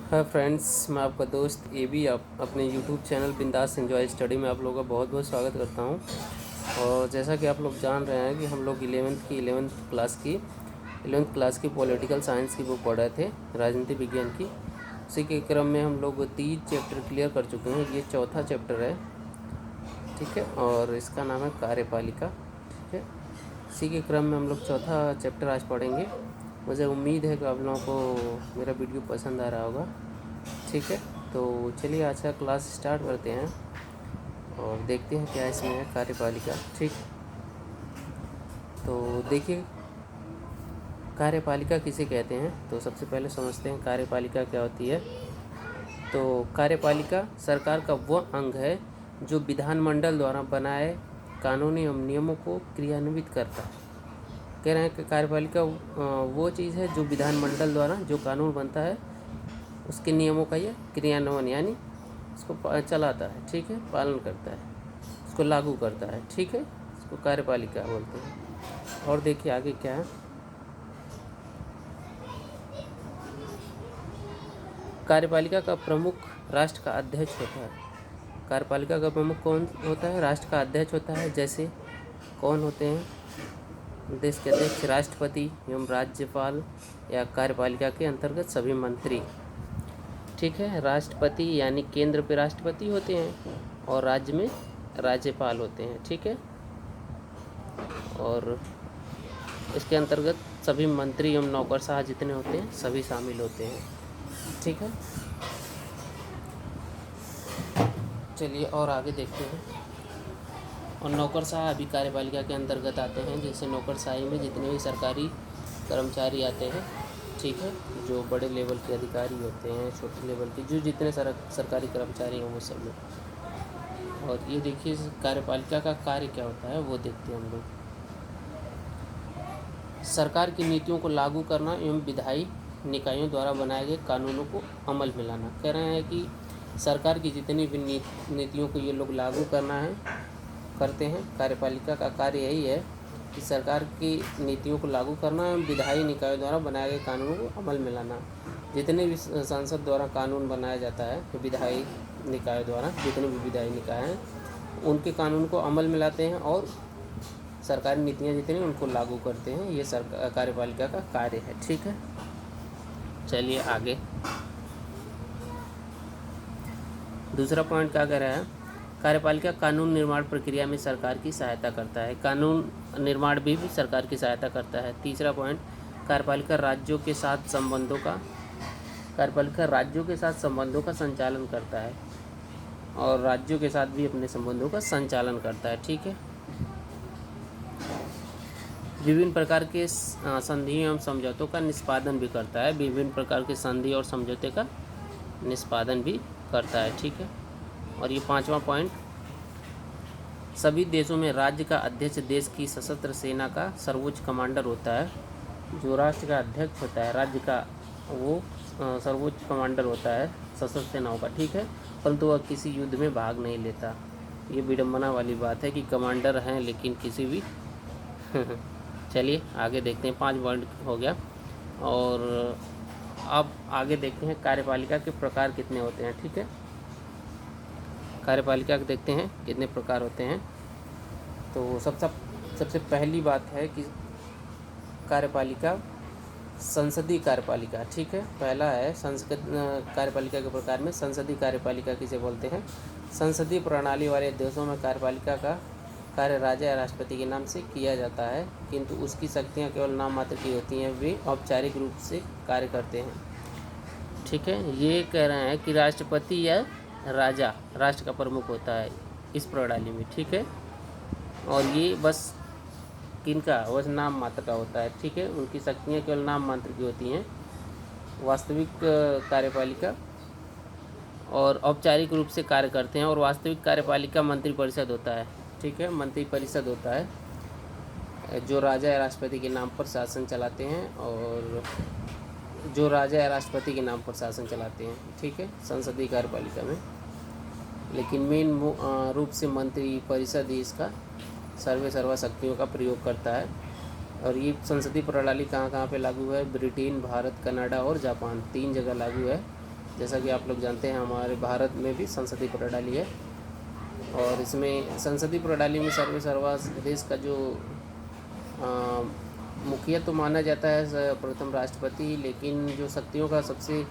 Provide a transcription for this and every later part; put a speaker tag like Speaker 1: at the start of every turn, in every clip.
Speaker 1: Hi friends, मैं आपका दोस्त ए बी आप अपने यूट्यूब चैनल बिंदास एंजॉय स्टडी में आप लोगों का बहुत बहुत स्वागत करता हूं। और जैसा कि आप लोग जान रहे हैं कि हम लोग इलेवेंथ क्लास की पॉलिटिकल साइंस की बुक पढ़ रहे थे, राजनीति विज्ञान की। उसी के क्रम में हम लोग 3 चैप्टर क्लियर कर चुके हैं। ये चौथा चैप्टर है, ठीक है, और इसका नाम है कार्यपालिका, ठीक है। इसी के क्रम में हम लोग चौथा चैप्टर आज पढ़ेंगे। मुझे उम्मीद है कि आप लोगों को मेरा वीडियो पसंद आ रहा होगा, ठीक है। तो चलिए आज का क्लास स्टार्ट करते हैं और देखते हैं क्या इसमें है कार्यपालिका, ठीक। तो देखिए, कार्यपालिका किसे कहते हैं, तो सबसे पहले समझते हैं कार्यपालिका क्या होती है। तो कार्यपालिका सरकार का वह अंग है जो विधानमंडल द्वारा बनाए कानूनी एवं नियमों को क्रियान्वित करता है। कह रहे हैं कि कार्यपालिका वो चीज़ है जो विधानमंडल द्वारा जो कानून बनता है उसके नियमों का ये क्रियान्वयन यानी उसको चलाता है, ठीक है, पालन करता है, उसको लागू करता है, ठीक है। इसको कार्यपालिका बोलते हैं। और देखिए आगे क्या है। कार्यपालिका का प्रमुख राष्ट्र का अध्यक्ष होता है। कार्यपालिका का प्रमुख कौन होता है? राष्ट्र का अध्यक्ष होता है। जैसे कौन होते हैं? देश के अध्यक्ष, राष्ट्रपति एवं राज्यपाल या कार्यपालिका के अंतर्गत सभी मंत्री, ठीक है। राष्ट्रपति यानी केंद्र पे राष्ट्रपति होते हैं और राज्य में राज्यपाल होते हैं, ठीक है। और इसके अंतर्गत सभी मंत्री एवं नौकरशाह जितने होते हैं सभी शामिल होते हैं, ठीक है। चलिए और आगे देखते हैं। और नौकरशाह अभी कार्यपालिका के अंतर्गत आते हैं। जैसे नौकरशाही में जितने भी सरकारी कर्मचारी आते हैं, ठीक है, जो बड़े लेवल के अधिकारी होते हैं, छोटे लेवल के जो जितने सरकारी कर्मचारी हैं वो सब लोग। और ये देखिए कार्यपालिका का कार्य क्या होता है वो देखते हैं हम लोग। सरकार की नीतियों को लागू करना एवं विधायी निकायों द्वारा बनाए गए कानूनों को अमल में लाना। कह रहे हैं कि सरकार की जितनी भी नीतियों को ये लोग लागू करते हैं। कार्यपालिका का कार्य यही है कि सरकार की नीतियों को लागू करना एवं विधायी निकायों द्वारा बनाए गए कानूनों को अमल में लाना। जितने भी संसद द्वारा कानून बनाया जाता है, विधायी निकायों द्वारा जितने भी विधायी निकाय हैं उनके कानून को अमल में लाते हैं और सरकारी नीतियाँ जितनी उनको लागू करते हैं। ये कार्यपालिका का कार्य है, ठीक है। चलिए आगे दूसरा पॉइंट क्या कह रहा है। कार्यपालिका कानून निर्माण प्रक्रिया में सरकार की सहायता करता है। कानून निर्माण भी सरकार की सहायता करता है। तीसरा पॉइंट, कार्यपालिका राज्यों के साथ संबंधों का संचालन करता है और राज्यों के साथ भी अपने संबंधों का संचालन करता है, ठीक है। विभिन्न प्रकार के संधि एवं समझौतों का निष्पादन भी करता है। विभिन्न प्रकार के संधि और समझौते का निष्पादन भी करता है, ठीक है। और ये पांचवा पॉइंट, सभी देशों में राज्य का अध्यक्ष देश की सशस्त्र सेना का सर्वोच्च कमांडर होता है। जो राष्ट्र का अध्यक्ष होता है राज्य का, वो सर्वोच्च कमांडर होता है सशस्त्र सेनाओं का, ठीक है। परंतु वह किसी युद्ध में भाग नहीं लेता। ये विडम्बना वाली बात है कि कमांडर हैं लेकिन किसी भी चलिए आगे देखते हैं। 5 पॉइंट हो गया। और अब आगे देखते हैं कार्यपालिका के प्रकार कितने होते हैं, ठीक है। कार्यपालिका के देखते हैं कितने प्रकार होते हैं। तो सबसे पहली बात है कि कार्यपालिका संसदीय कार्यपालिका, ठीक है। पहला है कार्यपालिका के प्रकार में संसदीय कार्यपालिका किसे बोलते हैं। संसदीय प्रणाली वाले देशों में कार्यपालिका का कार्य राजा या राष्ट्रपति के नाम से किया जाता है, किंतु उसकी शक्तियाँ केवल नाम मात्र की होती हैं। वे औपचारिक रूप से कार्य करते हैं, ठीक है। ये कह रहे हैं कि राष्ट्रपति या राजा राष्ट्र का प्रमुख होता है इस प्रणाली में, ठीक है। और ये बस किनका, बस नाम मात्र का होता है, ठीक है। उनकी शक्तियाँ केवल नाम मात्र की होती हैं। वास्तविक कार्यपालिका और औपचारिक रूप से कार्य करते हैं। और वास्तविक कार्यपालिका मंत्रिपरिषद होता है, ठीक है। मंत्रिपरिषद होता है जो राजा या राष्ट्रपति के नाम पर शासन चलाते हैं ठीक है, संसदीय कार्यपालिका में। लेकिन मेन रूप से मंत्रिपरिषद ही इसका सर्वा शक्तियों का प्रयोग करता है। और ये संसदीय प्रणाली कहाँ कहाँ पे लागू है? ब्रिटेन, भारत, कनाडा और जापान, 3 जगह लागू है। जैसा कि आप लोग जानते हैं हमारे भारत में भी संसदीय प्रणाली है, और इसमें संसदीय प्रणाली में सर्वे सर्वा देश का जो मुखिया तो माना जाता है प्रथम राष्ट्रपति, लेकिन जो शक्तियों का सबसे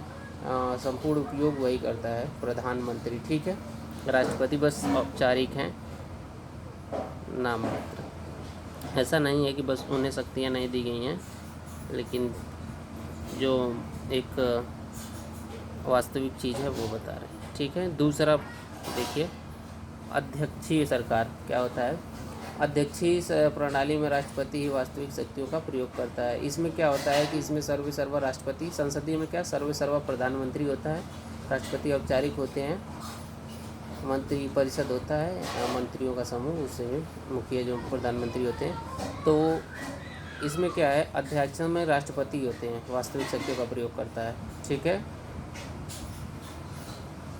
Speaker 1: संपूर्ण उपयोग वही करता है, प्रधानमंत्री। ठीक है, राष्ट्रपति बस औपचारिक हैं, नाम मात्र। ऐसा नहीं है कि बस उन्हें शक्तियाँ नहीं दी गई हैं, लेकिन जो एक वास्तविक चीज़ है वो बता रहे हैं। ठीक है, दूसरा देखिए, अध्यक्षीय सरकार क्या होता है। अध्यक्षीय प्रणाली में राष्ट्रपति ही वास्तविक शक्तियों का प्रयोग करता है। इसमें क्या होता है कि इसमें सर्वे सर्वा राष्ट्रपति, संसदीय में क्या सर्वे सर्वा प्रधानमंत्री होता है, राष्ट्रपति औपचारिक होते हैं, मंत्री परिषद होता है, मंत्रियों का समूह, उससे मुखिया जो प्रधानमंत्री होते हैं। तो इसमें क्या है, अध्यक्ष में राष्ट्रपति होते हैं, वास्तविक शक्तियों का प्रयोग करता है। ठीक है,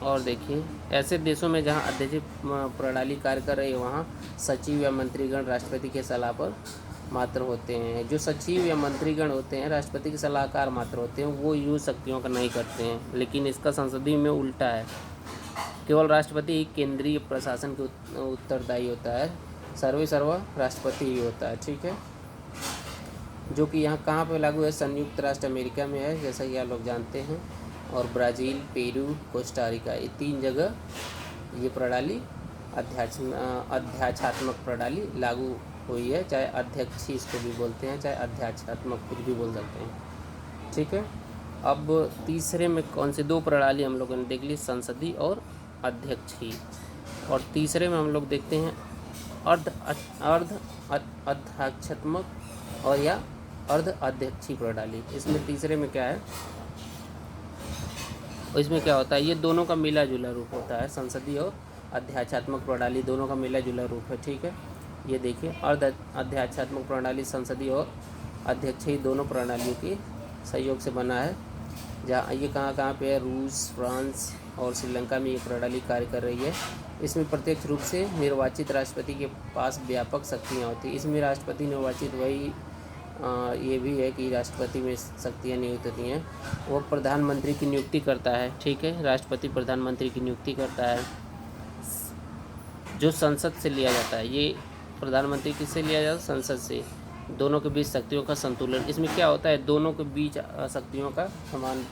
Speaker 1: और देखिए, ऐसे देशों में जहां अध्यक्षीय प्रणाली कार्य कर रही है वहां सचिव या मंत्रीगण राष्ट्रपति के सलाह पर मात्र होते हैं। जो सचिव या मंत्रीगण होते हैं राष्ट्रपति के सलाहकार मात्र होते हैं, वो यूज शक्तियों का नहीं करते हैं। लेकिन इसका संसदीय में उल्टा है, केवल राष्ट्रपति ही केंद्रीय प्रशासन के उत्तरदायी होता है, सर्वे सर्वा राष्ट्रपति ही होता है। ठीक है, जो कि यहाँ कहाँ पे लागू है, संयुक्त राष्ट्र अमेरिका में है, जैसा कि आप लोग जानते हैं, और ब्राज़ील, पेरू, कोस्टारिका, ये 3 जगह ये प्रणाली अध्याक्षात्मक प्रणाली लागू हुई है। चाहे अध्यक्षी इसको भी बोलते हैं, चाहे अध्याक्षात्मक कुछ भी बोल सकते हैं। ठीक है, अब तीसरे में कौन सी 2 प्रणाली हम लोगों ने देख ली, संसदीय और अध्यक्षीय। और तीसरे में हम लोग देखते हैं अर्ध अध्याक्षात्मक और या अर्ध अध्यक्षीय प्रणाली। इसमें तीसरे में क्या है, इसमें क्या होता है, ये दोनों का मिला जुला रूप होता है, संसदीय और अध्याक्षात्मक प्रणाली दोनों का मिला जुला रूप है। ठीक है, ये देखिए, अर्ध अध्याक्षात्मक प्रणाली संसदीय और अध्यक्षीय दोनों प्रणालियों के सहयोग से बना है। जहाँ ये कहाँ पे है, रूस, फ्रांस और श्रीलंका में ये प्रणाली कार्य कर रही है। इसमें प्रत्यक्ष रूप से निर्वाचित राष्ट्रपति के पास व्यापक शक्तियाँ होती हैं। इसमें राष्ट्रपति निर्वाचित वही ये भी है कि राष्ट्रपति में शक्तियाँ नियुक्त होती हैं, वो प्रधानमंत्री की नियुक्ति करता है। ठीक है, राष्ट्रपति प्रधानमंत्री की नियुक्ति करता है, जो संसद से लिया जाता है। ये प्रधानमंत्री किससे लिया जाता है, संसद से। दोनों के बीच शक्तियों का संतुलन, इसमें क्या होता है, दोनों के बीच शक्तियों का समान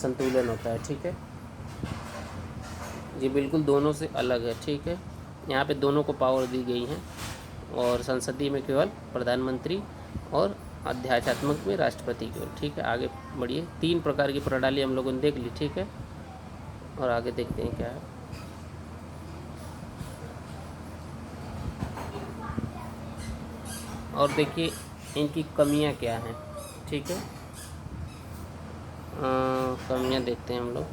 Speaker 1: संतुलन होता है। ठीक है, ये बिल्कुल दोनों से अलग है। ठीक है, यहाँ पे दोनों को पावर दी गई है, और संसदीय में केवल प्रधानमंत्री और अध्याक्षात्मक में राष्ट्रपति केवल। ठीक है, आगे बढ़िए। 3 प्रकार की प्रणाली हम लोगों ने देख ली। ठीक है, और आगे देखते हैं क्या है। और देखिए इनकी कमियां क्या हैं। ठीक है, कमियां देखते हैं हम लोग।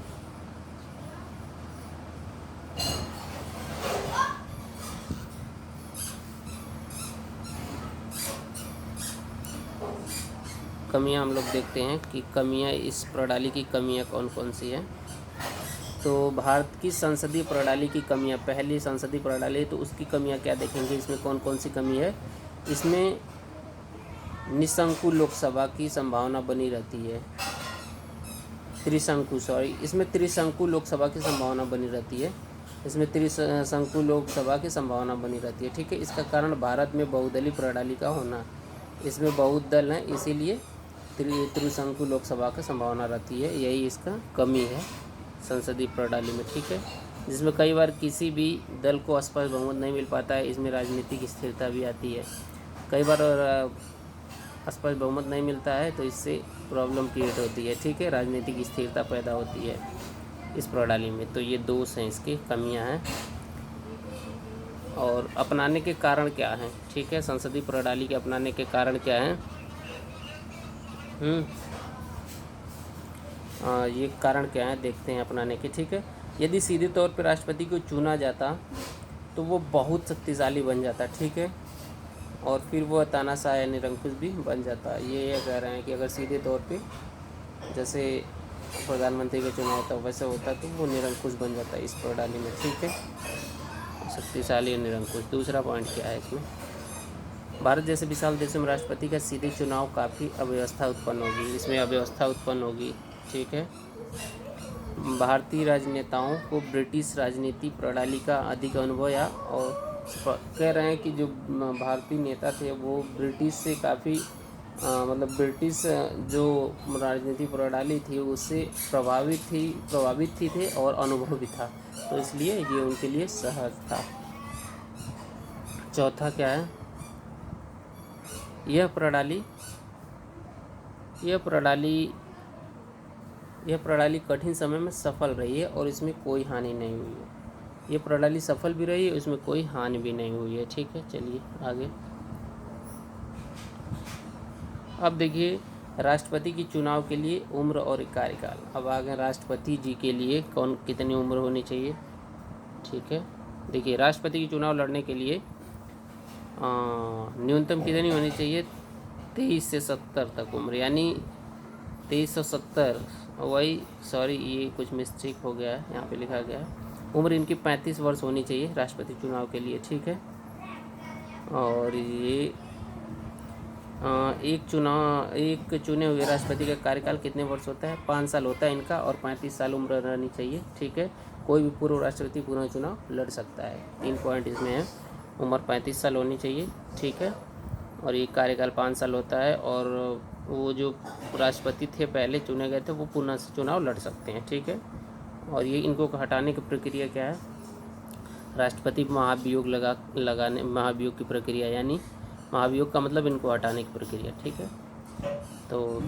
Speaker 1: कमियां हम लोग देखते हैं कि कमियां, इस प्रणाली की कमियां कौन कौन सी हैं। तो भारत की संसदीय प्रणाली की कमियां, पहली संसदीय प्रणाली, तो उसकी कमियां क्या देखेंगे, इसमें कौन कौन सी कमी है। इसमें निशंकु लोकसभा की संभावना बनी रहती है, इसमें त्रिशंकु लोकसभा की संभावना बनी रहती है, इसमें त्रिशंकु लोकसभा की संभावना बनी रहती है। ठीक है, इसका कारण भारत में बहुदलीय प्रणाली का होना, इसमें बहुत दल हैं, इसीलिए त्रिशंकु लोकसभा की संभावना रहती है। यही इसका कमी है संसदीय प्रणाली में। ठीक है, जिसमें कई बार किसी भी दल को स्पष्ट बहुमत नहीं मिल पाता है। इसमें राजनीतिक स्थिरता भी आती है, कई बार स्पष्ट बहुमत नहीं मिलता है, तो इससे प्रॉब्लम क्रिएट होती है। ठीक है, राजनीतिक स्थिरता पैदा होती है इस प्रणाली में। तो ये दोष हैं, इसकी कमियां हैं। और अपनाने के कारण क्या हैं। ठीक है, संसदीय प्रणाली के अपनाने के कारण क्या हैं। ये कारण क्या है देखते हैं अपनाने के। ठीक है, यदि सीधे तौर पर राष्ट्रपति को चुना जाता तो वो बहुत शक्तिशाली बन जाता। ठीक है, और फिर वो तानाशाह या निरंकुश भी बन जाता। ये कह रहे हैं कि अगर सीधे तौर पे जैसे प्रधानमंत्री का चुनाव होता वैसे होता तो वो निरंकुश बन जाता इस प्रणाली में। ठीक है, शक्तिशाली और निरंकुश। दूसरा पॉइंट क्या है इसमें, भारत जैसे विशाल देशों में राष्ट्रपति का सीधे चुनाव काफ़ी अव्यवस्था उत्पन्न होगी, इसमें अव्यवस्था उत्पन्न होगी। ठीक है, भारतीय राजनेताओं को ब्रिटिश राजनीति प्रणाली का अधिक अनुभव या और कह रहे हैं कि जो भारतीय नेता थे वो ब्रिटिश से काफ़ी मतलब ब्रिटिश जो राजनीति प्रणाली थी उससे प्रभावित थी थे और अनुभव भी था, तो इसलिए ये उनके लिए सहज था। चौथा क्या है, यह प्रणाली कठिन समय में सफल रही है और इसमें कोई हानि नहीं हुई है। ये प्रणाली सफल भी रही है, इसमें कोई हानि भी नहीं हुई है। ठीक है, चलिए आगे। अब देखिए राष्ट्रपति की चुनाव के लिए उम्र और कार्यकाल। अब आगे राष्ट्रपति जी के लिए कितनी उम्र होनी चाहिए। ठीक है, देखिए राष्ट्रपति की चुनाव लड़ने के लिए न्यूनतम कितनी होनी चाहिए, 23 से 70 तक उम्र, यानी 2370, वही सॉरी ये कुछ मिस्टेक हो गया है, यहाँ पे लिखा गया है उम्र इनकी 35 वर्ष होनी चाहिए राष्ट्रपति चुनाव के लिए। ठीक है, और ये एक चुने हुए राष्ट्रपति का कार्यकाल कितने वर्ष होता है, 5 साल होता है इनका, और 35 साल उम्र रहनी चाहिए। ठीक है, कोई भी पूर्व राष्ट्रपति पुनः चुनाव लड़ सकता है। 3 पॉइंट इसमें है, उम्र 35 साल होनी चाहिए। ठीक है, और ये कार्यकाल 5 साल होता है, और वो जो राष्ट्रपति थे पहले चुने गए थे वो पुनः से चुनाव लड़ सकते हैं। ठीक है, और ये इनको हटाने की प्रक्रिया क्या है, राष्ट्रपति महाभियोग की प्रक्रिया, यानी महाभियोग का मतलब इनको हटाने की प्रक्रिया। ठीक है, तो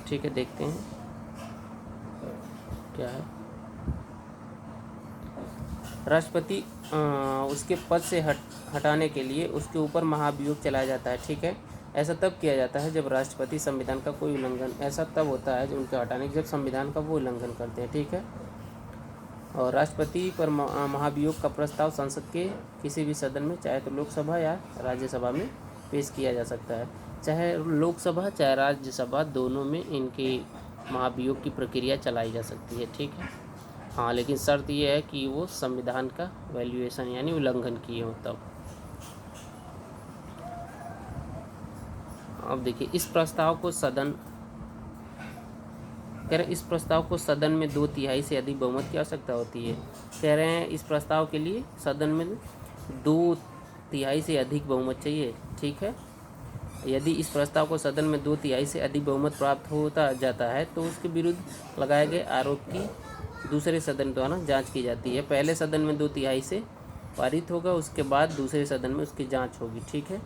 Speaker 1: ठीक है देखते हैं क्या है। राष्ट्रपति उसके पद से हटाने के लिए उसके ऊपर महाभियोग चलाया जाता है। ठीक है, ऐसा तब किया जाता है जब राष्ट्रपति संविधान का कोई उल्लंघन, ऐसा तब होता है जब उनके हटाने जब संविधान का वो उल्लंघन करते हैं। ठीक है, और राष्ट्रपति पर महाभियोग का प्रस्ताव संसद के किसी भी सदन में, चाहे तो लोकसभा या राज्यसभा में पेश किया जा सकता है। चाहे लोकसभा चाहे राज्यसभा दोनों में इनके महाभियोग की प्रक्रिया चलाई जा सकती है। ठीक है, हाँ, लेकिन शर्त ये है कि वो संविधान का वैल्यूएशन यानी उल्लंघन किए हों तब। अब देखिए इस प्रस्ताव को सदन में 2/3 से अधिक बहुमत की आवश्यकता होती है। कह रहे हैं इस प्रस्ताव के लिए सदन में 2/3 से अधिक बहुमत चाहिए। ठीक है, यदि इस प्रस्ताव को सदन में 2/3 से अधिक बहुमत प्राप्त होता जाता है तो उसके विरुद्ध लगाए गए आरोप की दूसरे सदन द्वारा जांच की जाती है। पहले सदन में 2/3 से पारित होगा, उसके बाद दूसरे सदन में उसकी जांच होगी। ठीक है,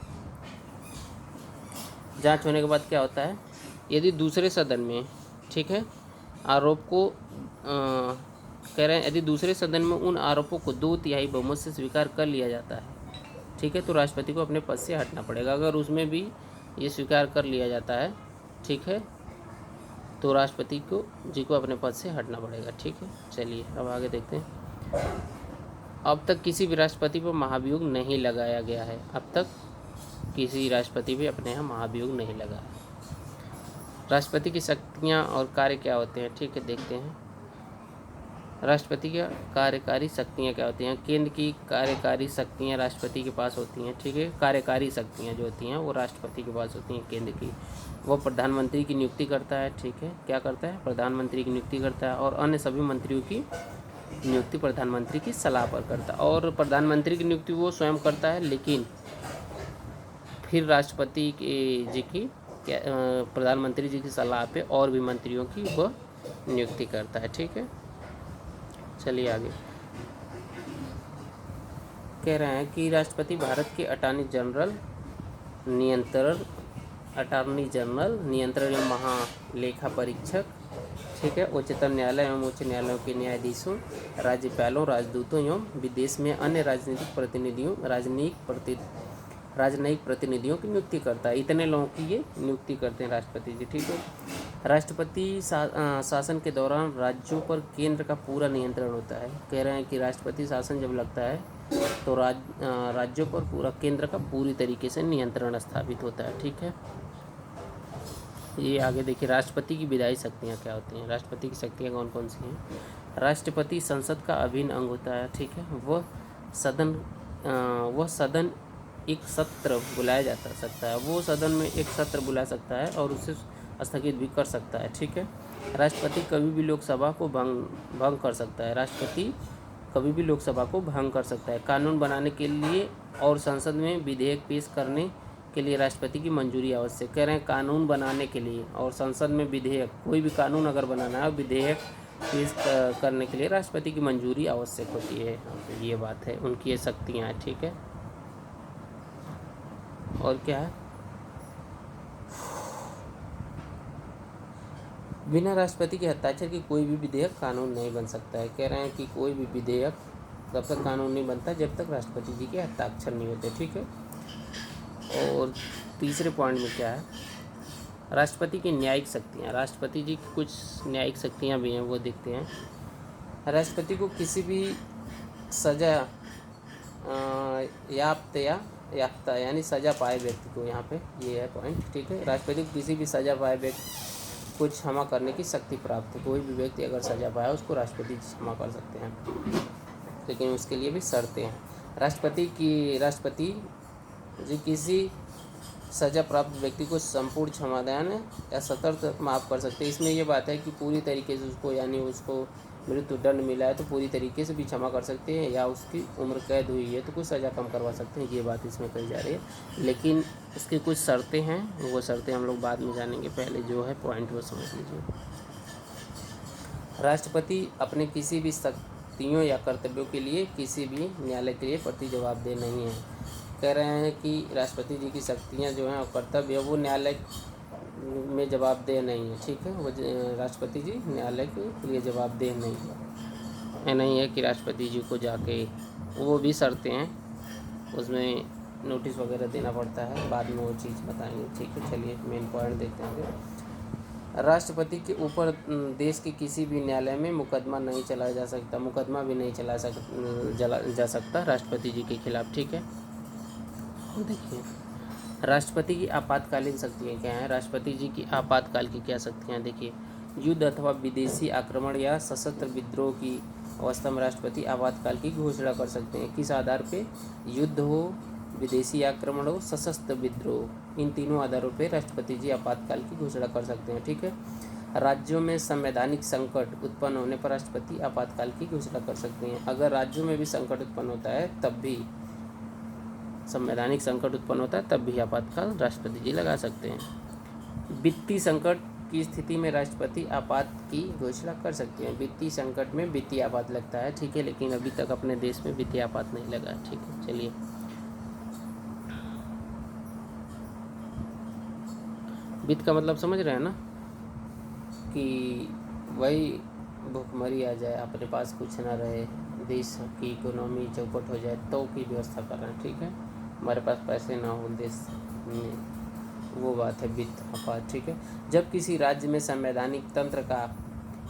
Speaker 1: जांच होने के बाद क्या होता है, यदि दूसरे सदन में, ठीक है, आरोप को कह रहे हैं यदि दूसरे सदन में उन आरोपों को 2/3 बहुमत से स्वीकार कर लिया जाता है, ठीक है, तो राष्ट्रपति को अपने पद से हटना पड़ेगा। अगर उसमें भी ये स्वीकार कर लिया जाता है, ठीक है, तो राष्ट्रपति को अपने पद से हटना पड़ेगा। ठीक है, चलिए अब आगे देखते हैं। अब तक किसी भी राष्ट्रपति पर महाभियोग नहीं लगाया गया है। अब तक किसी राष्ट्रपति भी अपने यहाँ महाभियोग नहीं लगा है। राष्ट्रपति की शक्तियाँ और कार्य क्या होते हैं, ठीक है, देखते हैं। राष्ट्रपति की कार्यकारी शक्तियाँ क्या होती हैं। केंद्र की कार्यकारी शक्तियाँ राष्ट्रपति के पास होती हैं। ठीक है, कार्यकारी शक्तियाँ जो होती हैं वो राष्ट्रपति के पास होती हैं केंद्र की। वो प्रधानमंत्री की नियुक्ति करता है। ठीक है, क्या करता है, प्रधानमंत्री की नियुक्ति करता है, और अन्य सभी मंत्रियों की नियुक्ति प्रधानमंत्री की सलाह पर करता है। और प्रधानमंत्री की नियुक्ति वो स्वयं करता है, लेकिन फिर राष्ट्रपति जी की प्रधानमंत्री जी की सलाह पे और भी मंत्रियों की वह नियुक्ति करता है। ठीक है, चलिए आगे। कह रहे हैं कि राष्ट्रपति भारत के अटॉर्नी जनरल नियंत्रण एवं महालेखा परीक्षक, ठीक है, उच्चतम न्यायालय एवं उच्च न्यायालयों के न्यायाधीशों, राज्यपालों, राजदूतों एवं विदेश में अन्य राजनीतिक प्रतिनिधियों की नियुक्ति करता है। इतने लोगों की ये नियुक्ति करते हैं राष्ट्रपति जी। ठीक है, राष्ट्रपति शासन के दौरान राज्यों पर केंद्र का पूरा नियंत्रण होता है। कह रहे हैं कि राष्ट्रपति शासन जब लगता है तो राज्यों पर पूरा केंद्र का पूरी तरीके से नियंत्रण स्थापित होता है। ठीक है, ये आगे देखिए। राष्ट्रपति की विधायी शक्तियाँ क्या होती हैं। राष्ट्रपति की शक्तियाँ कौन कौन सी हैं। राष्ट्रपति संसद का अभिन्न अंग होता है। ठीक है, वह सदन एक सत्र बुलाया जा सकता है। वो सदन में एक सत्र बुला सकता है और उसे स्थगित भी कर सकता है। ठीक है, राष्ट्रपति कभी भी लोकसभा को भंग कर सकता है। राष्ट्रपति कभी भी लोकसभा को भंग कर सकता है। कानून बनाने के लिए और संसद में विधेयक पेश करने के लिए राष्ट्रपति की मंजूरी आवश्यक। कह रहे हैं कानून बनाने के लिए और संसद में विधेयक, कोई भी कानून अगर बनाना है, विधेयक पेश करने के लिए राष्ट्रपति की मंजूरी आवश्यक होती है। ये बात है, उनकी ये शक्तियाँ हैं। ठीक है, और क्या है, बिना राष्ट्रपति के हस्ताक्षर की कोई भी विधेयक कानून नहीं बन सकता है। कह रहे हैं कि कोई भी विधेयक तब तक कानून नहीं बनता जब तक राष्ट्रपति जी के हस्ताक्षर नहीं होते। ठीक है, और तीसरे पॉइंट में क्या है, राष्ट्रपति की न्यायिक शक्तियाँ। राष्ट्रपति जी की कुछ न्यायिक शक्तियाँ भी हैं, वो देखते हैं। राष्ट्रपति को किसी भी सजा याफ्ता यानी सजा पाए व्यक्ति को, यहाँ पे ये है पॉइंट। ठीक है, राष्ट्रपति को किसी भी सजा पाए व्यक्ति को क्षमा करने की शक्ति प्राप्त है। कोई भी व्यक्ति अगर सजा पाया उसको राष्ट्रपति क्षमा कर सकते हैं, लेकिन उसके लिए भी शर्तें हैं। राष्ट्रपति जी किसी सजा प्राप्त व्यक्ति को संपूर्ण क्षमादान या सतर्क माफ़ कर सकते हैं। इसमें ये बात है कि पूरी तरीके से उसको, यानी उसको मृत्यु दंड मिला है तो पूरी तरीके से भी क्षमा कर सकते हैं, या उसकी उम्र कैद हुई है तो कुछ सज़ा कम करवा सकते हैं। ये बात इसमें कही जा रही है, लेकिन उसकी कुछ शर्तें हैं, वो शर्तें हम लोग बाद में जानेंगे। पहले जो है पॉइंट वो समझ लीजिए। राष्ट्रपति अपने किसी भी शक्तियों या कर्तव्यों के लिए किसी भी न्यायालय के लिए प्रति जवाबदेह नहीं है। कह रहे हैं कि राष्ट्रपति जी की शक्तियाँ जो हैं और कर्तव्य, वो न्यायालय में जवाबदेह नहीं है। ठीक है, वो राष्ट्रपति जी न्यायालय के लिए जवाबदेह नहीं है कि राष्ट्रपति जी को जाके, वो भी शर्तें हैं, उसमें नोटिस वगैरह देना पड़ता है, बाद में वो चीज़ बताएंगे। ठीक है, चलिए मेन पॉइंट देखते हैं। राष्ट्रपति के ऊपर देश के किसी भी न्यायालय में मुकदमा नहीं चलाया जा सकता, मुकदमा भी नहीं चला जा सकता राष्ट्रपति जी के खिलाफ। ठीक है, देखिए राष्ट्रपति की आपातकालीन शक्तियाँ क्या हैं। राष्ट्रपति जी की आपातकाल की क्या शक्तियाँ, देखिए युद्ध अथवा विदेशी आक्रमण या सशस्त्र विद्रोह की अवस्था में राष्ट्रपति आपातकाल की घोषणा कर सकते हैं। किस आधार पे, युद्ध हो, विदेशी आक्रमण हो, सशस्त्र विद्रोह, इन तीनों आधारों पे राष्ट्रपति जी आपातकाल की घोषणा कर सकते हैं। ठीक है, राज्यों में संवैधानिक संकट उत्पन्न होने पर राष्ट्रपति आपातकाल की घोषणा कर सकते हैं। अगर राज्यों में भी संकट उत्पन्न होता है, तब भी संवैधानिक संकट उत्पन्न होता है, तब भी आपातकाल राष्ट्रपति जी लगा सकते हैं। वित्तीय संकट की स्थिति में राष्ट्रपति आपात की घोषणा कर सकते हैं। वित्तीय संकट में वित्तीय आपात लगता है। ठीक है, लेकिन अभी तक अपने देश में वित्तीय आपात नहीं लगा। ठीक है, चलिए वित्त का मतलब समझ रहे हैं ना, कि वही भूखमरी आ जाए, अपने पास कुछ ना रहे, देश की इकोनॉमी चौपट हो जाए तो की व्यवस्था कर रहे हैं। ठीक है, हमारे पास पैसे ना हो देश में, वो बात है वित्त आपात। ठीक है, जब किसी राज्य में संवैधानिक तंत्र का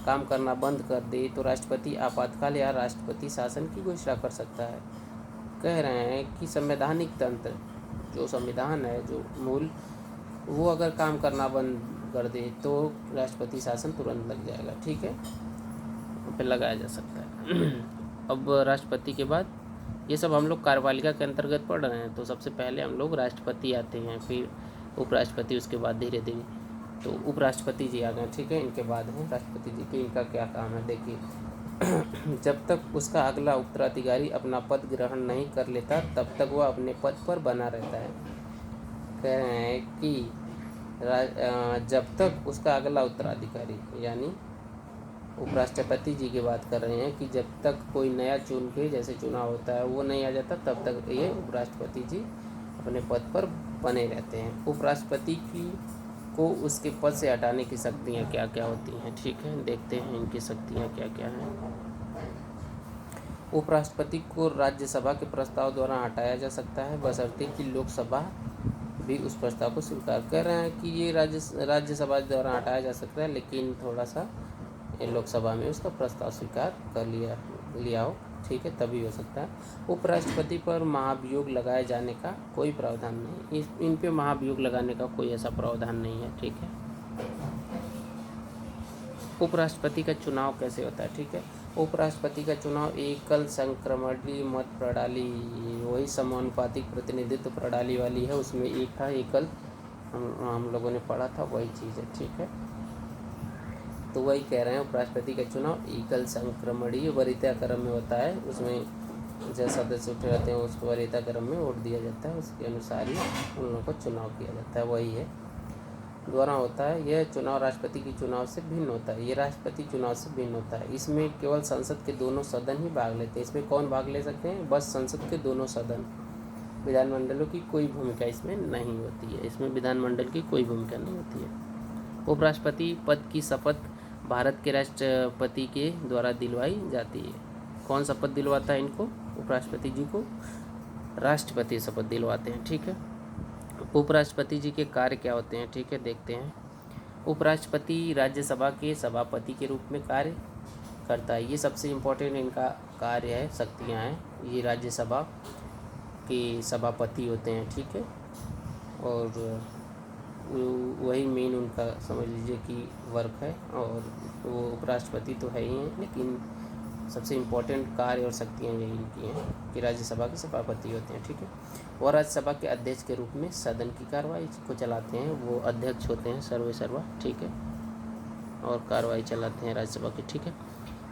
Speaker 1: काम करना बंद कर दे तो राष्ट्रपति आपातकाल या राष्ट्रपति शासन की घोषणा कर सकता है। कह रहे हैं कि संवैधानिक तंत्र, जो संविधान है, जो मूल, वो अगर काम करना बंद कर दे तो राष्ट्रपति शासन तुरंत लग जाएगा। ठीक है, पे लगाया जा सकता है। अब राष्ट्रपति के बाद ये सब हम लोग कार्यपालिका के अंतर्गत पढ़ रहे हैं, तो सबसे पहले हम लोग राष्ट्रपति आते हैं, फिर उपराष्ट्रपति, उसके बाद धीरे धीरे तो उपराष्ट्रपति जी आ गए। ठीक है, इनके बाद है राष्ट्रपति जी के, इनका क्या काम है देखिए। जब तक उसका अगला उत्तराधिकारी अपना पद ग्रहण नहीं कर लेता तब तक वह अपने पद पर बना रहता है। कह रहे हैं कि जब तक उसका अगला उत्तराधिकारी, यानी उपराष्ट्रपति जी की बात कर रहे हैं, कि जब तक कोई नया चुन के, जैसे चुनाव होता है, वो नहीं आ जाता तब तक ये उपराष्ट्रपति जी अपने पद पर बने रहते हैं। उपराष्ट्रपति की को उसके पद से हटाने की शक्तियाँ क्या क्या होती हैं। ठीक है, देखते हैं इनकी शक्तियाँ क्या क्या हैं। उपराष्ट्रपति को राज्यसभा के प्रस्ताव द्वारा हटाया जा सकता है, बशर्ते कि लोकसभा भी उस प्रस्ताव को स्वीकार कर रहे हैं। कि ये राज्यसभा द्वारा हटाया जा सकता है, लेकिन थोड़ा सा लोकसभा में उसका प्रस्ताव स्वीकार कर लिया हो। ठीक है, तभी हो सकता है। उपराष्ट्रपति पर महाभियोग लगाए जाने का कोई प्रावधान नहीं, इन पे महाभियोग लगाने का कोई ऐसा प्रावधान नहीं है। ठीक है, उपराष्ट्रपति का चुनाव कैसे होता है। ठीक है, उपराष्ट्रपति का चुनाव एकल संक्रमणीय मत प्रणाली, वही समानुपातिक प्रतिनिधित्व प्रणाली वाली है, उसमें एक था एकल, हम लोगों ने पढ़ा था, वही चीज़ है। ठीक है, तो वही कह रहे हैं, उपराष्ट्रपति का चुनाव एकल संक्रमणीय वरीयता क्रम में होता है। उसमें जो सदस्य उठे रहते हैं उसको वरीयता क्रम में वोट दिया जाता है, उसके अनुसार ही उन लोगों को चुनाव किया जाता है। वही है, दोहरा होता है। यह चुनाव राष्ट्रपति के चुनाव से भिन्न होता है, ये राष्ट्रपति चुनाव से भिन्न होता है। इसमें केवल संसद के दोनों सदन ही भाग लेते हैं। इसमें कौन भाग ले सकते हैं? बस संसद के दोनों सदन। विधानमंडलों की कोई भूमिका इसमें नहीं होती है, इसमें विधानमंडल की कोई भूमिका नहीं होती है। उपराष्ट्रपति पद की शपथ भारत के राष्ट्रपति के द्वारा दिलवाई जाती है। कौन शपथ दिलवाता है इनको? उपराष्ट्रपति जी को राष्ट्रपति शपथ दिलवाते हैं। ठीक है, उपराष्ट्रपति जी के कार्य क्या होते हैं? ठीक है, देखते हैं। उपराष्ट्रपति राज्यसभा के सभापति के रूप में कार्य करता है। ये सबसे इम्पोर्टेंट इनका कार्य है, शक्तियाँ हैं। ये राज्यसभा के सभापति होते हैं। ठीक है, और वही मेन उनका समझ लीजिए कि वर्क है। और वो उपराष्ट्रपति तो है ही हैं, लेकिन सबसे इम्पोर्टेंट कार्य और शक्तियाँ यही इनकी हैं कि राज्यसभा के सभापति होते हैं। ठीक है, और राज्यसभा के अध्यक्ष के रूप में सदन की कार्रवाई को चलाते हैं। वो अध्यक्ष होते हैं सर्वे सर्वा। ठीक है, और कार्रवाई चलाते हैं राज्यसभा की। ठीक है,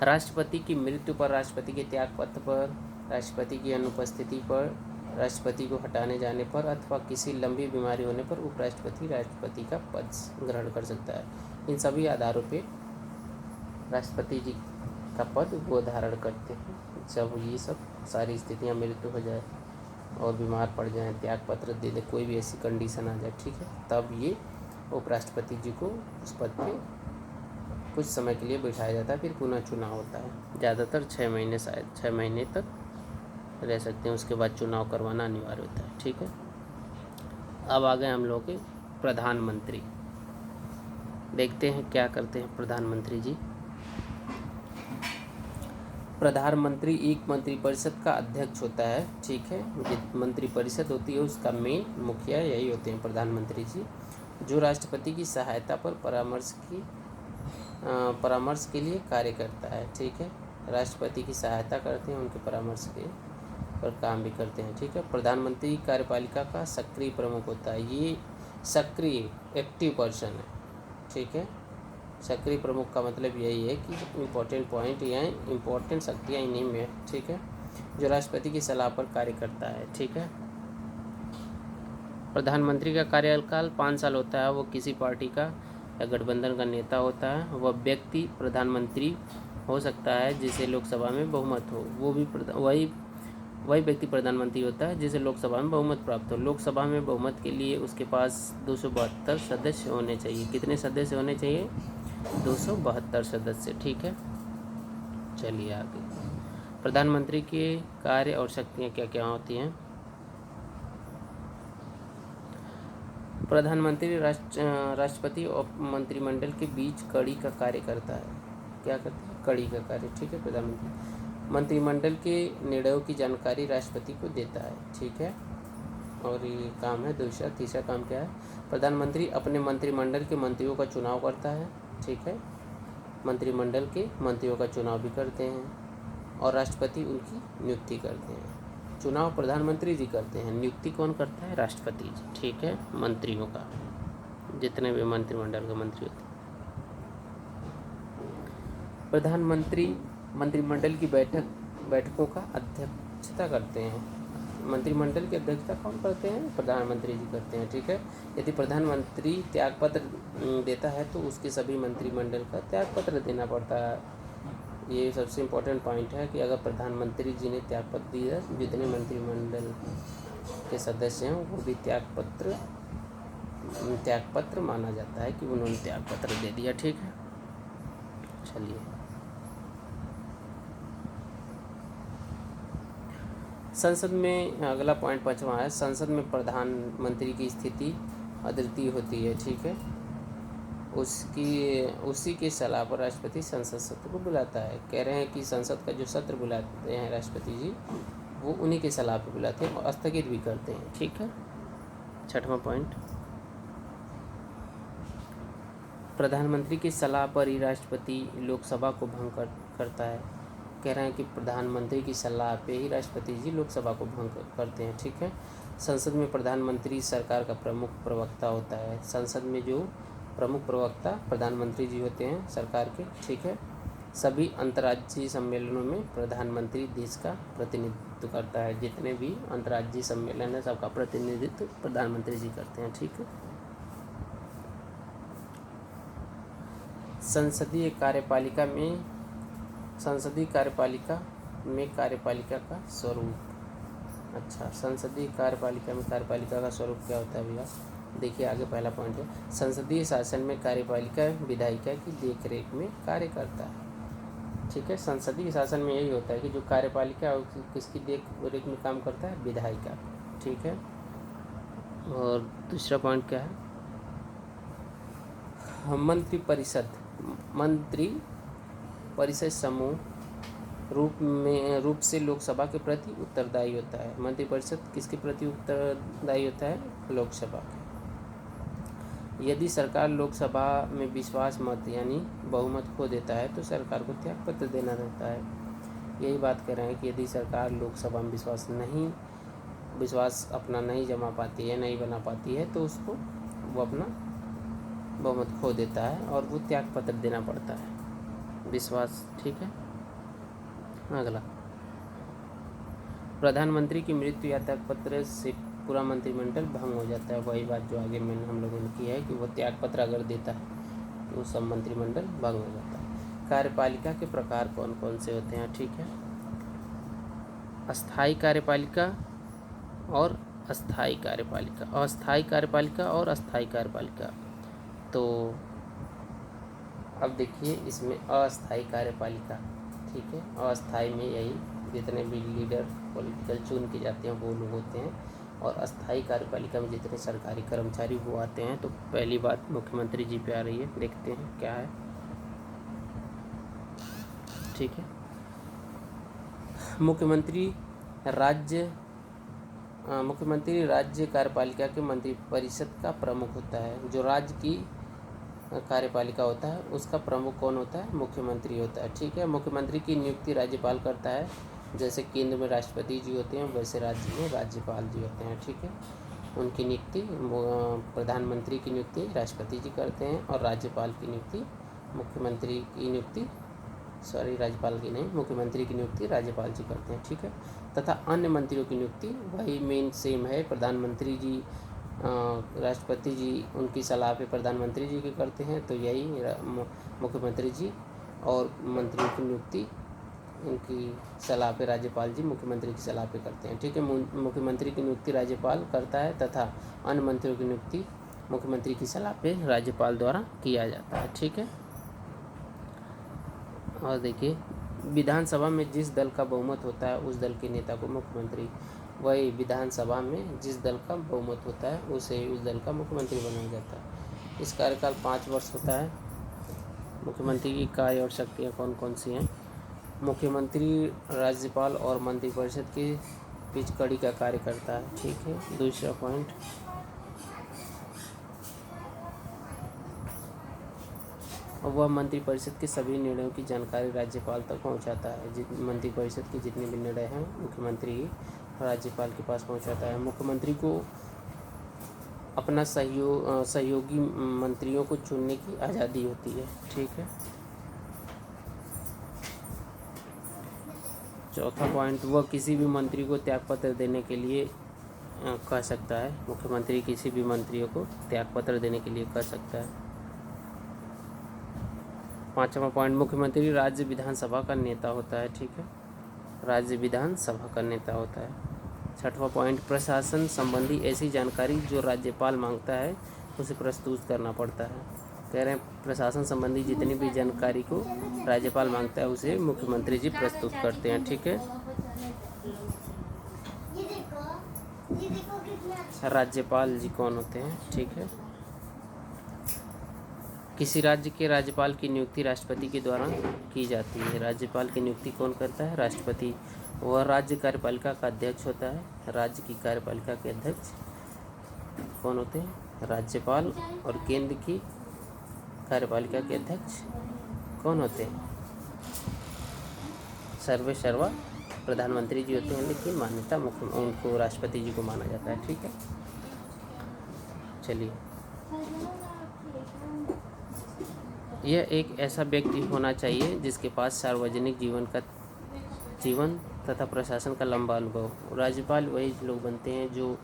Speaker 1: राष्ट्रपति की मृत्यु पर, राष्ट्रपति के त्यागपत्र पर, राष्ट्रपति की अनुपस्थिति पर, राष्ट्रपति को हटाने जाने पर अथवा किसी लंबी बीमारी होने पर उपराष्ट्रपति राष्ट्रपति का पद ग्रहण कर सकता है। इन सभी आधारों पे राष्ट्रपति जी का पद वो धारण करते हैं। जब ये सब सारी स्थितियाँ, मृत्यु हो जाए और बीमार पड़ जाएं, त्याग पत्र दे दे, कोई भी ऐसी कंडीशन आ जाए, ठीक है, तब ये उपराष्ट्रपति जी को उस पद पे कुछ समय के लिए बैठाया जाता है। फिर पुनः चुनाव होता है। ज़्यादातर 6 महीने, शायद 6 महीने तक रह सकते हैं, उसके बाद चुनाव करवाना अनिवार्य होता है। ठीक है, अब आ गए हम लोग के प्रधानमंत्री। देखते हैं क्या करते हैं प्रधानमंत्री जी। प्रधानमंत्री एक मंत्रिपरिषद का अध्यक्ष होता है। ठीक है, मंत्रिपरिषद होती है, उसका मेन मुखिया यही होते हैं प्रधानमंत्री जी, जो राष्ट्रपति की सहायता पर परामर्श के लिए कार्य करता है। ठीक है, राष्ट्रपति की सहायता करते हैं, उनके परामर्श के पर काम भी करते हैं। ठीक है, प्रधानमंत्री कार्यपालिका का सक्रिय प्रमुख होता है। ये सक्रिय एक्टिव पर्सन है। ठीक है, सक्रिय प्रमुख का मतलब यही है कि इम्पोर्टेंट पॉइंट या इम्पोर्टेंट शक्तियाँ इन्हीं में है। ठीक है, जो राष्ट्रपति की सलाह पर कार्य करता है। ठीक है, प्रधानमंत्री का कार्यकाल 5 साल होता है। वो किसी पार्टी का या गठबंधन का नेता होता है। वह व्यक्ति प्रधानमंत्री हो सकता है जिसे लोकसभा में बहुमत हो। वो भी वही व्यक्ति प्रधानमंत्री होता है जिसे लोकसभा में बहुमत प्राप्त हो। लोकसभा में बहुमत के लिए उसके पास 272 सदस्य होने चाहिए। कितने सदस्य होने चाहिए? 272 सदस्य। ठीक है, चलिए आगे। प्रधानमंत्री के कार्य और शक्तियाँ क्या क्या होती हैं? प्रधानमंत्री राष्ट्रपति और मंत्रिमंडल के बीच कड़ी का कार्य करता है। क्या करता है? कड़ी का कार्य। ठीक है, प्रधानमंत्री मंत्रिमंडल के निर्णयों की जानकारी राष्ट्रपति को देता है। ठीक है, और ये काम है। तीसरा काम क्या है? प्रधानमंत्री अपने मंत्रिमंडल के मंत्रियों का चुनाव करता है। ठीक है, मंत्रिमंडल के मंत्रियों का चुनाव भी करते हैं और राष्ट्रपति उनकी नियुक्ति करते हैं। चुनाव प्रधानमंत्री जी करते हैं, नियुक्ति कौन करता है? राष्ट्रपति जी। ठीक है, मंत्रियों का, जितने भी मंत्रिमंडल के मंत्री होते हैं। प्रधानमंत्री मंत्रिमंडल की बैठकों का अध्यक्षता करते हैं। मंत्रिमंडल की अध्यक्षता कौन करते हैं? प्रधानमंत्री जी करते हैं। ठीक है, यदि प्रधानमंत्री त्यागपत्र देता है तो उसके सभी मंत्रिमंडल का त्यागपत्र देना पड़ता है। ये सबसे इम्पोर्टेंट पॉइंट है कि अगर प्रधानमंत्री जी ने त्यागपत्र दिया, जितने मंत्रिमंडल के सदस्य हैं वो भी त्यागपत्र माना जाता है कि उन्होंने त्यागपत्र दे दिया। ठीक है, चलिए संसद में अगला पॉइंट 5वां है। संसद में प्रधानमंत्री की स्थिति अद्वितीय होती है। ठीक है, उसी के सलाह पर राष्ट्रपति संसद सत्र को बुलाता है। कह रहे हैं कि संसद का जो सत्र बुलाते हैं राष्ट्रपति जी, वो उन्हीं के सलाह पर बुलाते हैं और स्थगित भी करते हैं। ठीक है, 6वां पॉइंट, प्रधानमंत्री की सलाह पर ही राष्ट्रपति लोकसभा को भंग करता है। कह रहे हैं कि प्रधानमंत्री की सलाह पे ही राष्ट्रपति जी लोकसभा को भंग करते हैं। ठीक है, संसद में प्रधानमंत्री सरकार का प्रमुख प्रवक्ता होता है। संसद में जो प्रमुख प्रवक्ता प्रधानमंत्री जी होते हैं सरकार के, ठीक है। सभी अंतर्राज्यीय सम्मेलनों में प्रधानमंत्री देश का प्रतिनिधित्व करता है। जितने भी अंतर्राज्यीय सम्मेलन है सबका प्रतिनिधित्व प्रधानमंत्री जी करते हैं, ठीक है। संसदीय कार्यपालिका में कार्यपालिका का स्वरूप। अच्छा, संसदीय कार्यपालिका में कार्यपालिका का स्वरूप क्या होता है भैया? देखिए आगे पहला पॉइंट है, संसदीय शासन में कार्यपालिका विधायिका की देखरेख में कार्य करता है, ठीक है। संसदीय शासन में यही होता है कि जो कार्यपालिका है किसकी देख रेख में काम करता है? विधायिका, ठीक है। और दूसरा पॉइंट क्या है? मंत्री परिषद समूह रूप से लोकसभा के प्रति उत्तरदायी होता है। मंत्रिपरिषद किसके प्रति उत्तरदायी होता है? लोकसभा के। यदि सरकार लोकसभा में विश्वास मत यानी बहुमत खो देता है तो सरकार को त्यागपत्र देना रहता है। यही बात कर रहे हैं कि यदि सरकार लोकसभा में विश्वास अपना नहीं जमा पाती है, नहीं बना पाती है, तो उसको वो अपना बहुमत खो देता है और वो त्यागपत्र देना पड़ता है, विश्वास, ठीक है। अगला, प्रधानमंत्री की मृत्यु या त्यागपत्र से पूरा मंत्रिमंडल भंग हो जाता है। वही बात जो आगे मैंने हम लोगों ने की है कि वो त्यागपत्र अगर देता है तो सब मंत्रिमंडल भंग हो जाता है। कार्यपालिका के प्रकार कौन कौन से होते हैं, ठीक है। अस्थायी कार्यपालिका और अस्थायी कार्यपालिका, अस्थायी कार्यपालिका और अस्थायी कार्यपालिका। तो अब देखिए इसमें अस्थायी कार्यपालिका, ठीक है। अस्थायी में यही जितने भी लीडर पॉलिटिकल चुन के जाते हैं वो लोग होते हैं, और अस्थायी कार्यपालिका में जितने सरकारी कर्मचारी वो आते हैं। तो पहली बात मुख्यमंत्री जी पे आ रही है, देखते हैं क्या है, ठीक है। मुख्यमंत्री राज्य कार्यपालिका के मंत्रिपरिषद का प्रमुख होता है। जो राज्य की कार्यपालिका होता है उसका प्रमुख कौन होता है? मुख्यमंत्री होता है, ठीक है। मुख्यमंत्री की नियुक्ति राज्यपाल करता है। जैसे केंद्र में राष्ट्रपति जी होते हैं वैसे राज्य में राज्यपाल जी होते हैं, ठीक है। उनकी नियुक्ति प्रधानमंत्री की नियुक्ति राष्ट्रपति जी करते हैं, और राज्यपाल की नियुक्ति मुख्यमंत्री की नियुक्ति राज्यपाल की नहीं, मुख्यमंत्री की नियुक्ति राज्यपाल जी करते हैं, ठीक है। तथा अन्य मंत्रियों की नियुक्ति वही मेन सेम है, प्रधानमंत्री जी राष्ट्रपति जी उनकी सलाह पे प्रधानमंत्री जी की करते हैं, तो यही मुख्यमंत्री जी और मंत्रियों की नियुक्ति उनकी सलाह पे राज्यपाल जी मुख्यमंत्री की सलाह पे करते हैं, ठीक है। मुख्यमंत्री की नियुक्ति राज्यपाल करता है तथा अन्य मंत्रियों की नियुक्ति मुख्यमंत्री की सलाह पे राज्यपाल द्वारा किया जाता है, ठीक है। और देखिए, विधानसभा में जिस दल का बहुमत होता है उस दल के नेता को मुख्यमंत्री, वही विधानसभा में जिस दल का बहुमत होता है उसे उस दल का मुख्यमंत्री बनाया जाता है। इस कार्यकाल 5 वर्ष होता है। मुख्यमंत्री की कार्य और शक्तियाँ कौन कौन सी हैं? मुख्यमंत्री राज्यपाल और मंत्रिपरिषद के बीच कड़ी का कार्य करता है, ठीक है। दूसरा पॉइंट, वह मंत्रिपरिषद के सभी निर्णयों की जानकारी राज्यपाल तक पहुंचाता है। मंत्रिपरिषद के जितने भी निर्णय हैं मुख्यमंत्री राज्यपाल के पास पहुंचाता है। मुख्यमंत्री को अपना सहयोगी मंत्रियों को चुनने की आज़ादी होती है, ठीक है। चौथा पॉइंट, वह किसी भी मंत्री को त्यागपत्र देने के लिए कह सकता है। मुख्यमंत्री किसी भी मंत्रियों को त्यागपत्र देने के लिए कह सकता है। पांचवा पॉइंट, मुख्यमंत्री राज्य विधानसभा का नेता होता है, ठीक है। राज्य विधानसभा का नेता होता है। छठवां पॉइंट, प्रशासन संबंधी ऐसी जानकारी जो राज्यपाल मांगता है उसे प्रस्तुत करना पड़ता है। कह रहे हैं प्रशासन संबंधी जितनी भी जानकारी को राज्यपाल मांगता है उसे मुख्यमंत्री जी प्रस्तुत करते हैं, ठीक है। राज्यपाल जी कौन होते हैं, ठीक है। किसी राज्य के राज्यपाल की नियुक्ति राष्ट्रपति के द्वारा की जाती है। राज्यपाल की नियुक्ति कौन करता है? राष्ट्रपति। वह राज्य कार्यपालिका का अध्यक्ष होता है। राज्य की कार्यपालिका के अध्यक्ष कौन होते हैं? राज्यपाल। और केंद्र की कार्यपालिका के अध्यक्ष कौन होते हैं? सर्वा प्रधानमंत्री जी होते हैं, लेकिन मान्यता उनको राष्ट्रपति जी को माना जाता है, ठीक है। चलिए, यह एक ऐसा व्यक्ति होना चाहिए जिसके पास सार्वजनिक जीवन तथा प्रशासन का लंबा अनुभव हो। राज्यपाल वही लोग बनते हैं जो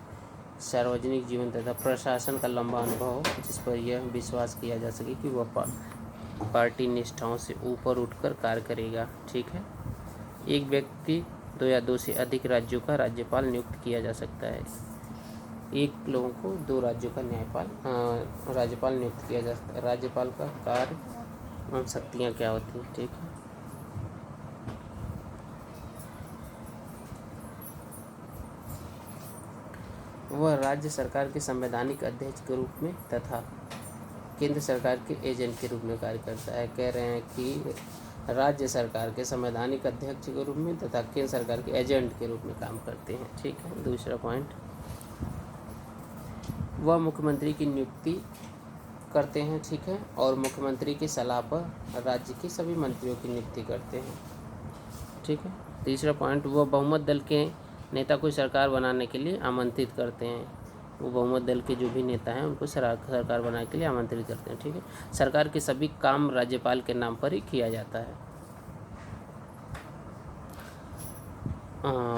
Speaker 1: सार्वजनिक जीवन तथा प्रशासन का लंबा अनुभव हो, जिस पर यह विश्वास किया जा सके कि वह पार्टी निष्ठाओं से ऊपर उठकर कार्य करेगा। ठीक है। एक व्यक्ति 2 या 2 से अधिक राज्यों का राज्यपाल नियुक्त किया जा सकता है। एक लोगों को 2 राज्यों का राज्यपाल नियुक्त किया जा सकता है। राज्यपाल का कार्य और शक्तियाँ क्या होती हैं। ठीक है। वह राज्य सरकार के संवैधानिक अध्यक्ष के रूप में तथा केंद्र सरकार के एजेंट के रूप में कार्य करता है। कह रहे हैं कि राज्य सरकार के संवैधानिक अध्यक्ष के रूप में तथा केंद्र सरकार के एजेंट के रूप में काम करते हैं। ठीक है। दूसरा पॉइंट, वह मुख्यमंत्री की नियुक्ति करते हैं। ठीक है। और मुख्यमंत्री की सलाह पर राज्य के सभी मंत्रियों की नियुक्ति करते हैं। ठीक है। तीसरा पॉइंट, वह बहुमत दल के नेता को सरकार बनाने के लिए आमंत्रित करते हैं। वो बहुमत दल के जो भी नेता हैं उनको सरकार बनाने के लिए आमंत्रित करते हैं। ठीक है। सरकार के सभी काम राज्यपाल के नाम पर ही किया जाता है।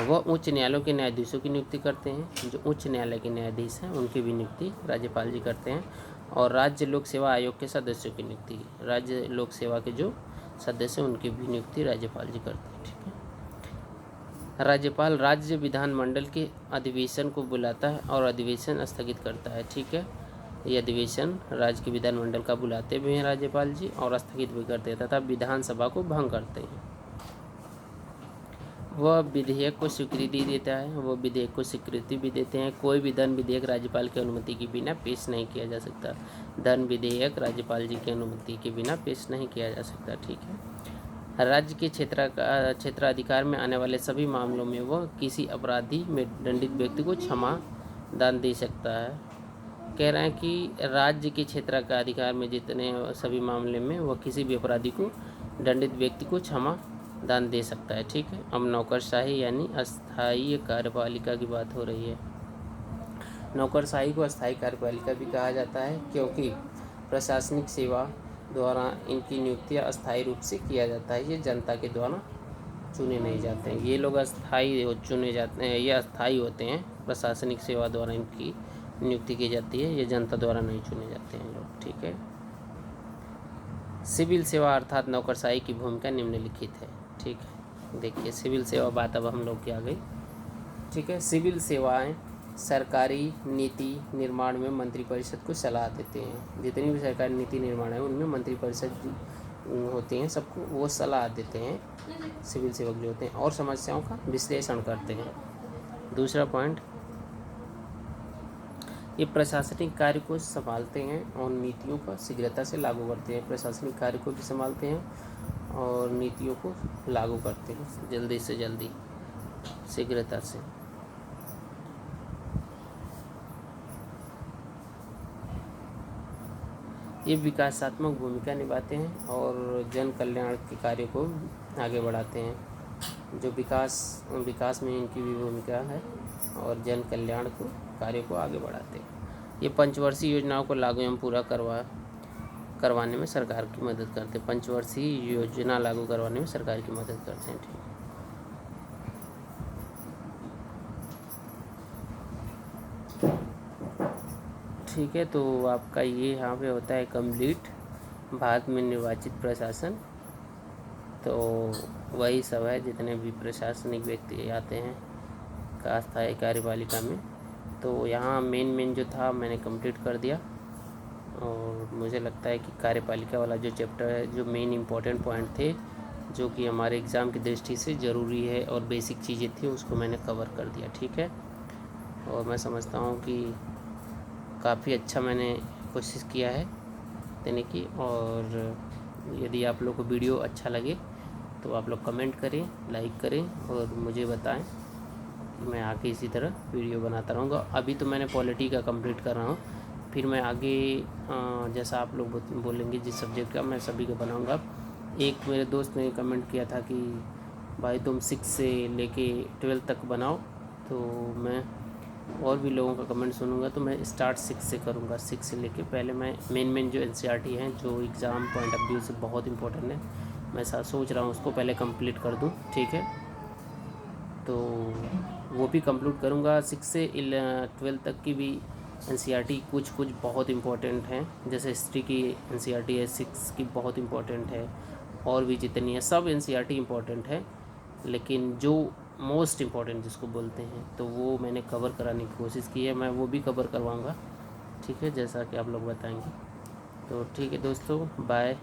Speaker 1: वह उच्च न्यायालयों के न्यायाधीशों की नियुक्ति करते हैं। जो उच्च न्यायालय के न्यायाधीश हैं उनकी भी नियुक्ति राज्यपाल जी करते हैं। और राज्य लोक सेवा आयोग के सदस्यों की नियुक्ति, राज्य लोक सेवा के जो सदस्य उनकी भी नियुक्ति राज्यपाल जी करते हैं। ठीक है। राज्यपाल राज्य विधानमंडल के अधिवेशन को बुलाता है और अधिवेशन स्थगित करता है। ठीक है। ये अधिवेशन राज्य के विधानमंडल का बुलाते भी हैं राज्यपाल जी और स्थगित भी करते हैं तथा विधानसभा को भंग करते हैं। वह विधेयक को स्वीकृति देता है, वो विधेयक को स्वीकृति भी देते हैं। कोई भी धन विधेयक राज्यपाल की अनुमति के बिना पेश नहीं किया जा सकता। धन विधेयक राज्यपाल जी की अनुमति के बिना पेश नहीं किया जा सकता। ठीक है। राज्य के क्षेत्राधिकार में आने वाले सभी मामलों में वह किसी अपराधी में दंडित व्यक्ति को क्षमा दान दे सकता है। कह रहे हैं कि राज्य के क्षेत्र का अधिकार में जितने सभी मामले में वह किसी भी अपराधी को दंडित व्यक्ति को क्षमा दान दे सकता है। ठीक है। अब नौकरशाही यानी अस्थायी कार्यपालिका की बात हो रही है। नौकरशाही को अस्थायी कार्यपालिका भी कहा जाता है क्योंकि प्रशासनिक सेवा द्वारा इनकी नियुक्तियां अस्थायी रूप से किया जाता है। ये जनता के द्वारा चुने नहीं जाते हैं। ये लोग अस्थायी चुने जाते हैं, ये अस्थायी होते हैं। प्रशासनिक सेवा द्वारा इनकी नियुक्ति की जाती है, ये जनता द्वारा नहीं चुने जाते हैं लोग। ठीक है। सिविल सेवा अर्थात नौकरशाही की भूमिका निम्नलिखित है। ठीक है। देखिए सिविल सेवा बात अब हम लोग की आ गई। ठीक है। सिविल सेवाएं सरकारी नीति निर्माण में मंत्रिपरिषद को सलाह देते हैं। जितनी भी सरकारी नीति निर्माण है उनमें मंत्रिपरिषद होते हैं, सबको वो सलाह देते हैं सिविल सेवक जो होते हैं, और समस्याओं का विश्लेषण करते हैं। दूसरा पॉइंट, ये प्रशासनिक कार्य को संभालते हैं और नीतियों का शीघ्रता से लागू करते हैं। प्रशासनिक कार्य को भी संभालते हैं और नीतियों को लागू करते हैं जल्दी से जल्दी, शीघ्रता से। ये विकासात्मक भूमिका निभाते हैं और जन कल्याण के कार्य को आगे बढ़ाते हैं। जो विकास में इनकी भी भूमिका है और जन कल्याण को कार्य को आगे बढ़ाते हैं। ये पंचवर्षीय योजनाओं को लागू एवं पूरा करवाने में सरकार की मदद करते हैं। पंचवर्षीय योजना लागू करवाने में सरकार की मदद करते हैं। ठीक है। तो आपका ये यहाँ पे होता है कंप्लीट भारत में निर्वाचित प्रशासन। तो वही सब है जितने भी प्रशासनिक व्यक्ति आते हैं का अस्थायी कार्यपालिका में। तो यहाँ मेन जो था मैंने कंप्लीट कर दिया और मुझे लगता है कि कार्यपालिका वाला जो चैप्टर है, जो मेन इम्पोर्टेंट पॉइंट थे जो कि हमारे एग्ज़ाम की दृष्टि से ज़रूरी है और बेसिक चीज़ें थी, उसको मैंने कवर कर दिया। ठीक है। और मैं समझता हूँ कि काफ़ी अच्छा मैंने कोशिश किया है देने की। और यदि आप लोग को वीडियो अच्छा लगे तो आप लोग कमेंट करें, लाइक करें और मुझे बताएं। मैं आगे इसी तरह वीडियो बनाता रहूँगा। अभी तो मैंने पॉलिटी का कंप्लीट कर रहा हूँ, फिर मैं आगे जैसा आप लोग बोलेंगे जिस सब्जेक्ट का, मैं सभी का बनाऊँगा। एक मेरे दोस्त ने कमेंट किया था कि भाई तुम 6 से लेके 12 तक बनाओ, तो मैं और भी लोगों का कमेंट सुनूंगा तो मैं स्टार्ट 6 से करूंगा। 6 से लेके पहले मैं मेन जो एनसीईआरटी हैं जो एग्ज़ाम पॉइंट ऑफ व्यू से बहुत इंपॉर्टेंट है, मैं सोच रहा हूँ उसको पहले कंप्लीट कर दूँ, ठीक है। तो वो भी कंप्लीट करूँगा। 6 से 12 तक की भी एनसीईआरटी कुछ बहुत इंपॉर्टेंट हैं, जैसे हिस्ट्री की एनसीईआरटी है 6 की, बहुत इंपॉर्टेंट है। और भी जितनी है सब एनसीईआरटी इंपॉर्टेंट है, लेकिन जो मोस्ट इम्पॉर्टेंट जिसको बोलते हैं तो वो मैंने कवर कराने की कोशिश की है, मैं वो भी कवर करवाऊँगा, ठीक है, जैसा कि आप लोग बताएंगे। तो ठीक है दोस्तों, बाय।